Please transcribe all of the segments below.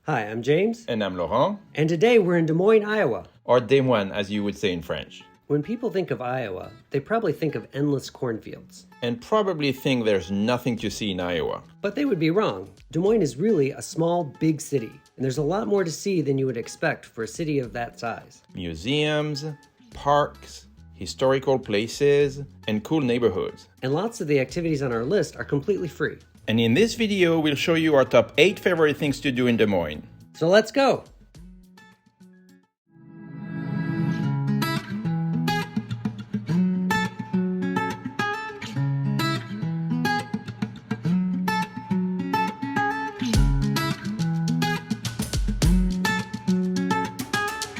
Hi, I'm James. And I'm Laurent. And today we're in Des Moines, Iowa. Or Des Moines, as you would say in French. When people think of Iowa, they probably think of endless cornfields. And probably think there's nothing to see in Iowa. But they would be wrong. Des Moines is really a small, big city, and there's a lot more to see than you would expect for a city of that size. Museums, parks, historical places, and cool neighborhoods. And lots of the activities on our list are completely free. And in this video, we'll show you our top 8 favorite things to do in Des Moines. So let's go!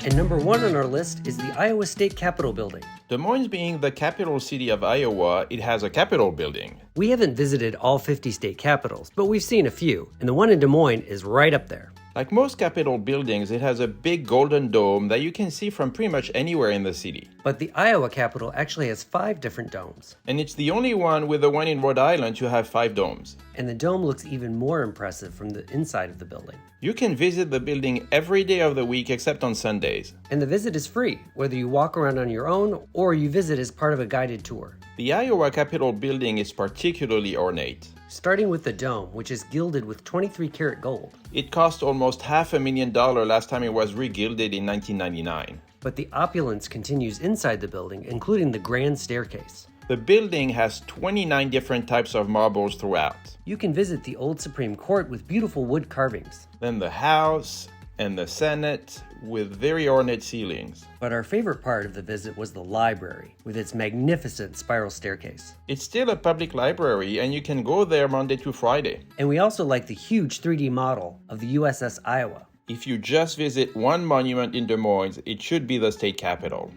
And number 1 on our list is the Iowa State Capitol building. Des Moines being the capital city of Iowa, it has a Capitol building. We haven't visited all 50 state capitals, but we've seen a few, and the one in Des Moines is right up there. Like most Capitol buildings, it has a big golden dome that you can see from pretty much anywhere in the city. But the Iowa Capitol actually has 5 different domes. And it's the only one with the one in Rhode Island to have 5 domes. And the dome looks even more impressive from the inside of the building. You can visit the building every day of the week except on Sundays. And the visit is free, whether you walk around on your own or you visit as part of a guided tour. The Iowa Capitol building is particularly ornate. Starting with the dome, which is gilded with 23-karat gold. It cost almost $500,000 last time it was re-gilded in 1999. But the opulence continues inside the building, including the grand staircase. The building has 29 different types of marbles throughout. You can visit the old Supreme Court with beautiful wood carvings. Then the House and the Senate with very ornate ceilings. But our favorite part of the visit was the library, with its magnificent spiral staircase. It's still a public library, and you can go there Monday to Friday. And we also like the huge 3D model of the USS Iowa. If you just visit one monument in Des Moines, it should be the state capitol.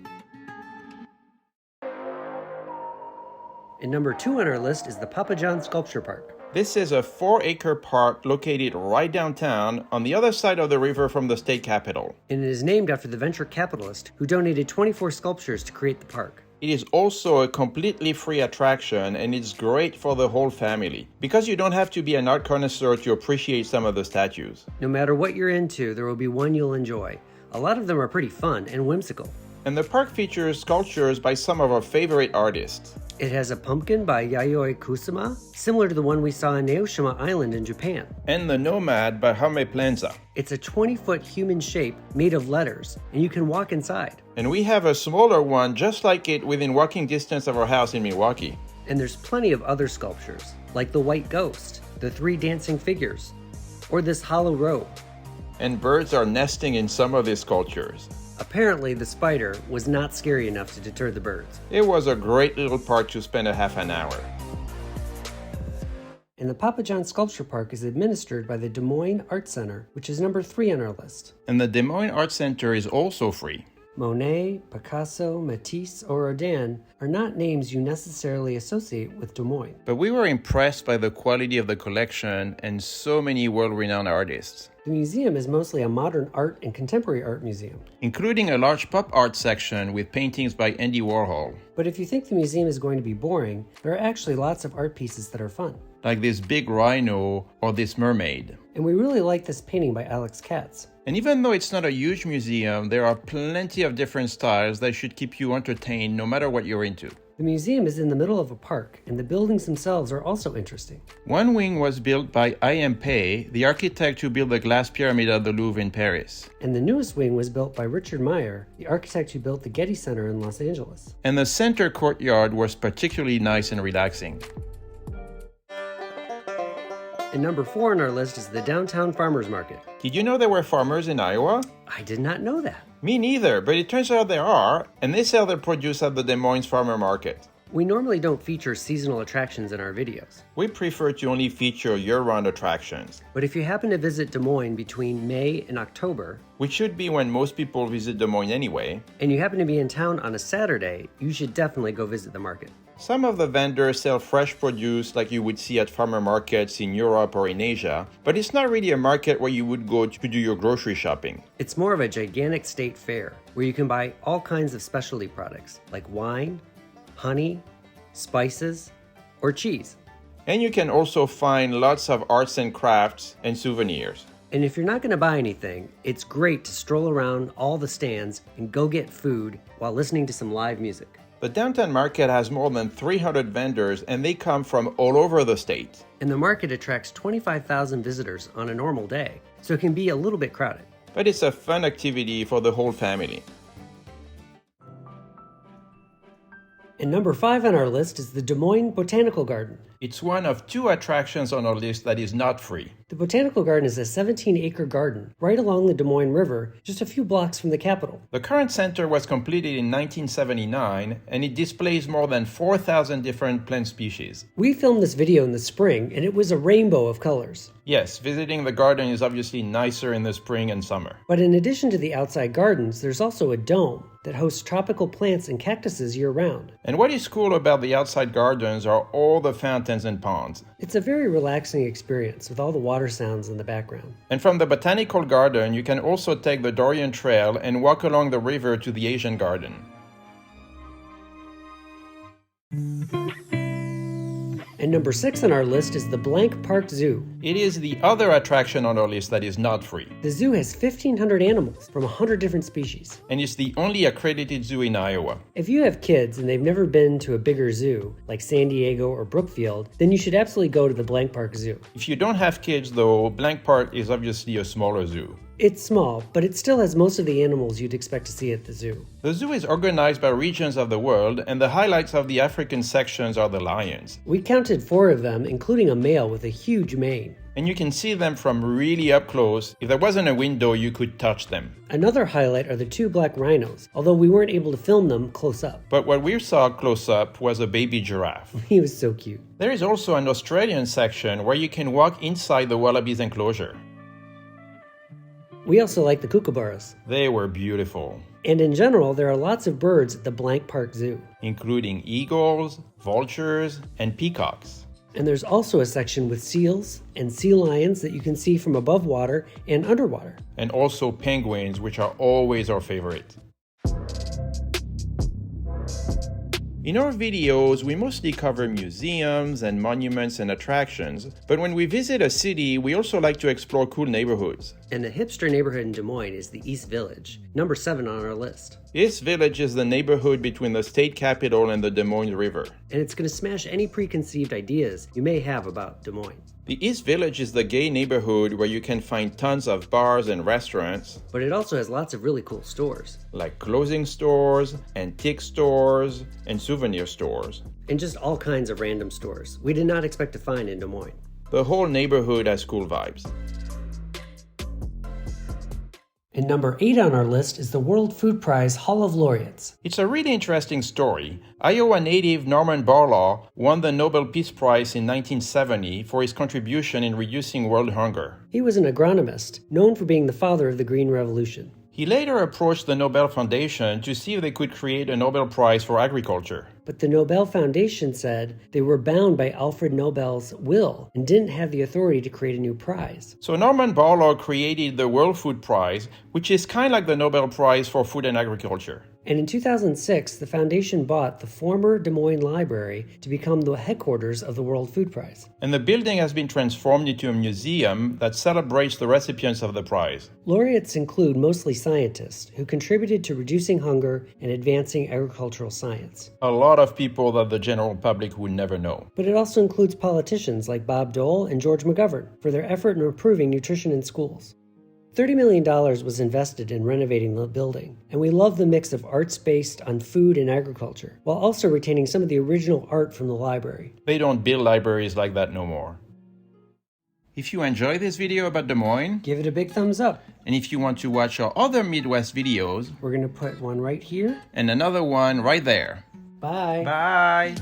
And number 2 on our list is the Pappajohn Sculpture Park. This is a 4-acre park located right downtown on the other side of the river from the state capitol. And it is named after the venture capitalist who donated 24 sculptures to create the park. It is also a completely free attraction, and it's great for the whole family because you don't have to be an art connoisseur to appreciate some of the statues. No matter what you're into, there will be one you'll enjoy. A lot of them are pretty fun and whimsical. And the park features sculptures by some of our favorite artists. It has a pumpkin by Yayoi Kusama, similar to the one we saw in Naoshima Island in Japan. And the Nomad by Jaume Plenza. It's a 20-foot human shape made of letters, and you can walk inside. And we have a smaller one just like it within walking distance of our house in Milwaukee. And there's plenty of other sculptures, like the White Ghost, the 3 dancing figures, or this hollow robe. And birds are nesting in some of these sculptures. Apparently, the spider was not scary enough to deter the birds. It was a great little park to spend a half an hour. And the Pappajohn Sculpture Park is administered by the Des Moines Art Center, which is number 3 on our list. And the Des Moines Art Center is also free. Monet, Picasso, Matisse, or Rodin are not names you necessarily associate with Des Moines. But we were impressed by the quality of the collection and so many world-renowned artists. The museum is mostly a modern art and contemporary art museum, including a large pop art section with paintings by Andy Warhol. But if you think the museum is going to be boring, there are actually lots of art pieces that are fun. Like this big rhino or this mermaid. And we really like this painting by Alex Katz. And even though it's not a huge museum, there are plenty of different styles that should keep you entertained no matter what you're into. The museum is in the middle of a park, and the buildings themselves are also interesting. One wing was built by I.M. Pei, the architect who built the glass pyramid at the Louvre in Paris. And the newest wing was built by Richard Meyer, the architect who built the Getty Center in Los Angeles. And the center courtyard was particularly nice and relaxing. And number 4 on our list is the Downtown Farmers Market. Did you know there were farmers in Iowa? I did not know that. Me neither, but it turns out there are, and they sell their produce at the Des Moines Farmer Market. We normally don't feature seasonal attractions in our videos. We prefer to only feature year-round attractions. But if you happen to visit Des Moines between May and October, which should be when most people visit Des Moines anyway, and you happen to be in town on a Saturday, you should definitely go visit the market. Some of the vendors sell fresh produce like you would see at farmer markets in Europe or in Asia, but it's not really a market where you would go to do your grocery shopping. It's more of a gigantic state fair where you can buy all kinds of specialty products like wine, honey, spices, or cheese. And you can also find lots of arts and crafts and souvenirs. And if you're not going to buy anything, it's great to stroll around all the stands and go get food while listening to some live music. The downtown market has more than 300 vendors and they come from all over the state. And the market attracts 25,000 visitors on a normal day, so it can be a little bit crowded. But it's a fun activity for the whole family. And number 5 on our list is the Des Moines Botanical Garden. It's one of 2 attractions on our list that is not free. The Botanical Garden is a 17-acre garden right along the Des Moines River, just a few blocks from the capital. The current center was completed in 1979 and it displays more than 4,000 different plant species. We filmed this video in the spring and it was a rainbow of colors. Yes, visiting the garden is obviously nicer in the spring and summer. But in addition to the outside gardens, there's also a dome that hosts tropical plants and cactuses year-round. And what is cool about the outside gardens are all the fountains and ponds. It's a very relaxing experience with all the water sounds in the background. And from the Botanical Garden, you can also take the Dorian Trail and walk along the river to the Asian Garden. And number 6 on our list is the Blank Park Zoo. It is the other attraction on our list that is not free. The zoo has 1,500 animals from 100 different species. And it's the only accredited zoo in Iowa. If you have kids and they've never been to a bigger zoo, like San Diego or Brookfield, then you should absolutely go to the Blank Park Zoo. If you don't have kids though, Blank Park is obviously a smaller zoo. It's small, but it still has most of the animals you'd expect to see at the zoo. The zoo is organized by regions of the world, and the highlights of the African sections are the lions. We counted 4 of them, including a male with a huge mane. And you can see them from really up close. If there wasn't a window, you could touch them. Another highlight are the 2 black rhinos, although we weren't able to film them close up. But what we saw close up was a baby giraffe. He was so cute. There is also an Australian section where you can walk inside the wallabies enclosure. We also like the kookaburras. They were beautiful. And in general, there are lots of birds at the Blank Park Zoo. Including eagles, vultures, and peacocks. And there's also a section with seals and sea lions that you can see from above water and underwater. And also penguins, which are always our favorite. In our videos, we mostly cover museums and monuments and attractions, but when we visit a city, we also like to explore cool neighborhoods. And the hipster neighborhood in Des Moines is the East Village, number 7 on our list. East Village is the neighborhood between the state capitol and the Des Moines River. And it's going to smash any preconceived ideas you may have about Des Moines. The East Village is the gay neighborhood where you can find tons of bars and restaurants. But it also has lots of really cool stores. Like clothing stores, antique stores, and souvenir stores. And just all kinds of random stores we did not expect to find in Des Moines. The whole neighborhood has cool vibes. And number 8 on our list is the World Food Prize Hall of Laureates. It's a really interesting story. Iowa native Norman Borlaug won the Nobel Peace Prize in 1970 for his contribution in reducing world hunger. He was an agronomist, known for being the father of the Green Revolution. He later approached the Nobel Foundation to see if they could create a Nobel Prize for agriculture. But the Nobel Foundation said they were bound by Alfred Nobel's will and didn't have the authority to create a new prize. So Norman Borlaug created the World Food Prize, which is kind of like the Nobel Prize for food and agriculture. And in 2006, the foundation bought the former Des Moines Library to become the headquarters of the World Food Prize. And the building has been transformed into a museum that celebrates the recipients of the prize. Laureates include mostly scientists who contributed to reducing hunger and advancing agricultural science. A lot of people that the general public would never know. But it also includes politicians like Bob Dole and George McGovern for their effort in improving nutrition in schools. $30 million was invested in renovating the building, and we love the mix of arts based on food and agriculture, while also retaining some of the original art from the library. They don't build libraries like that no more. If you enjoyed this video about Des Moines, Give it a big thumbs up. and if you want to watch our other Midwest videos, We're going to put one right here. and another one right there. Bye. Bye!